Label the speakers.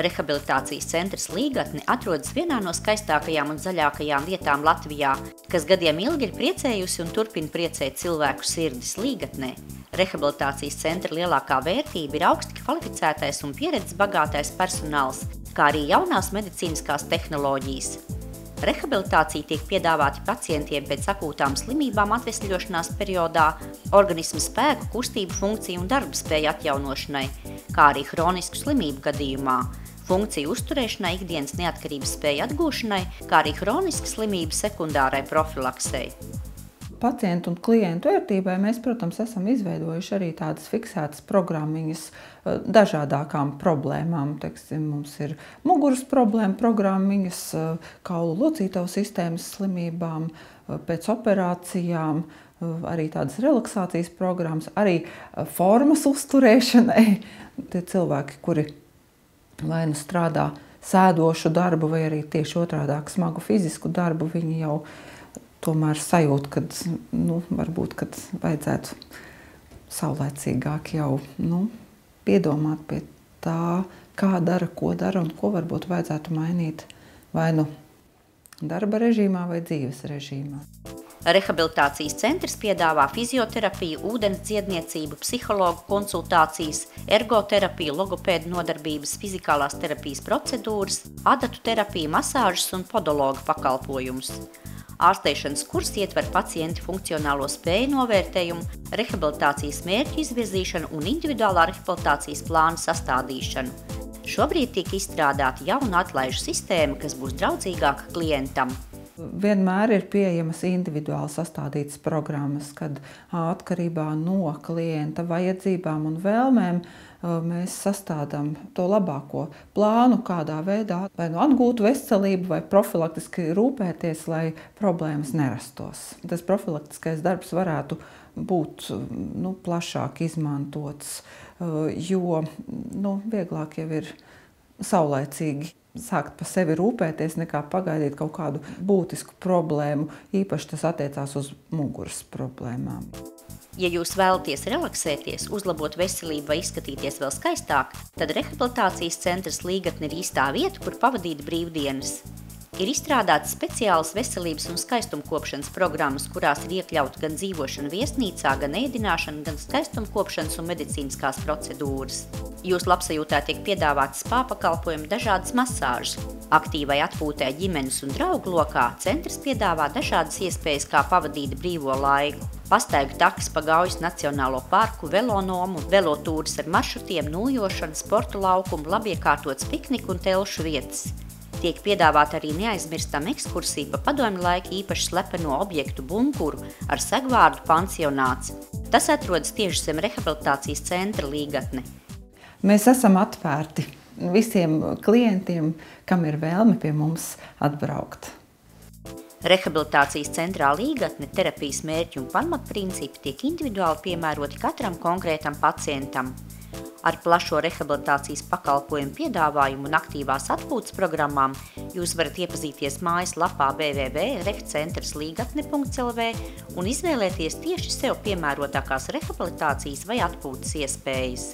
Speaker 1: Rehabilitācijas centrs Līgatne atrodas vienā no skaistākajām un zaļākajām vietām Latvijā, kas gadiem ilgi ir priecējusi un turpina priecēt cilvēku sirdis Līgatnē. Rehabilitācijas centra lielākā vērtība ir augsti kvalificētais un pieredzes bagātais personāls, kā arī jaunās medicīniskās tehnoloģijas. Rehabilitācija tiek piedāvāta pacientiem pēc akūtām slimībām atvesļošanās periodā, organisma spēku, kustību funkciju un darbspēju atjaunošanai, kā arī hronisku slimību gadījumā, funkciju uzturēšanai, ikdienas neatkarības spēju atgūšanai, kā arī hronisku slimību sekundārai profilaksei.
Speaker 2: Pacientu un klientu vērtībai mēs, protams, esam izveidojuši arī tādas fiksētas programmiņas dažādākām problēmām. Teiksim, mums ir muguras problēma programmiņas, kaulu locītavu sistēmas slimībām, pēc operācijām, arī tādas relaksācijas programmas, arī formas uzturēšanai. Tie cilvēki, kuri vai nu strādā sēdošu darbu, vai arī tieši otrādāk smagu fizisku darbu, viņi jau tomēr sajūt, kad, varbūt, kad vajadzētu saulēcīgāk jau, piedomāt pie tā, kā dara, ko dara un ko varbūt vajadzētu mainīt vai nu darba režīmā vai dzīves režīmā.
Speaker 1: Rehabilitācijas centrs piedāvā fizioterapiju, ūdens dziedniecību, psihologu konsultācijas, ergoterapiju, logopēdu nodarbības, fizikālās terapijas procedūras, adatu terapiju, masāžas un podologa pakalpojumus. Ārstēšanas kurs ietver pacienta funkcionālo spēju novērtējumu, rehabilitācijas mērķu izvirzīšanu un individuālā rehabilitācijas plāna sastādīšanu. Šobrīd tiek izstrādāta jauna atlaižu sistēma, kas būs draudzīgāka klientam.
Speaker 2: Vienmēr ir pieejamas individuāli sastādītas programmas, kad atkarībā no klienta vajadzībām un vēlmēm mēs sastādām to labāko plānu, kādā veidā vai atgūt veselību vai profilaktiski rūpēties, lai problēmas nerastos. Tas profilaktiskais darbs varētu būt plašāk izmantots, jo vieglāk jau ir saulaicīgi sākt pa sevi rūpēties, nekā pagaidīt kaut kādu būtisku problēmu. Īpaši tas attiecās uz muguras problēmām.
Speaker 1: Ja jūs vēlaties relaksēties, uzlabot veselību vai izskatīties vēl skaistāk, tad rehabilitācijas centrs Līgatne ir īstā vieta, kur pavadīt brīvdienas. Ir izstrādātas speciālas veselības un skaistumkopšanas programmas, kurās ir iekļauta gan dzīvošana viesnīcā, gan ēdināšana, gan skaistumkopšanas un medicīniskās procedūras. Jūsu labsajūtā tiek piedāvātas spā pakalpojumi, dažādas masāžas. Aktīvai atpūtē ģimenes un draugu lokā centrs piedāvā dažādas iespējas, kā pavadīt brīvo laiku. Pastaigu takas pa Gaujas Nacionālo parku, velonomu, velotūras ar maršrutiem, nūjošana, sporta laukumu, labiekārtots pikniku un telšu vietas. Tiek piedāvāta arī neaizmirstama ekskursija pa padomju laika īpaši slepeno objektu bunkuru ar segvārdu pansionāts. Tas atrodas tieši zem rehabilitācijas centra Līgatne.
Speaker 2: Mēs esam atvērti visiem klientiem, kam ir vēlme pie mums atbraukt.
Speaker 1: Rehabilitācijas centrā Līgatne terapijas mērķi un pamatprincipi tiek individuāli piemēroti katram konkrētam pacientam. Ar plašo rehabilitācijas pakalpojumu piedāvājumu un aktīvās atpūtas programmām jūs varat iepazīties mājaslapā www.rehcentrslīgatne.lv un izvēlēties tieši sev piemērotākās rehabilitācijas vai atpūtas iespējas.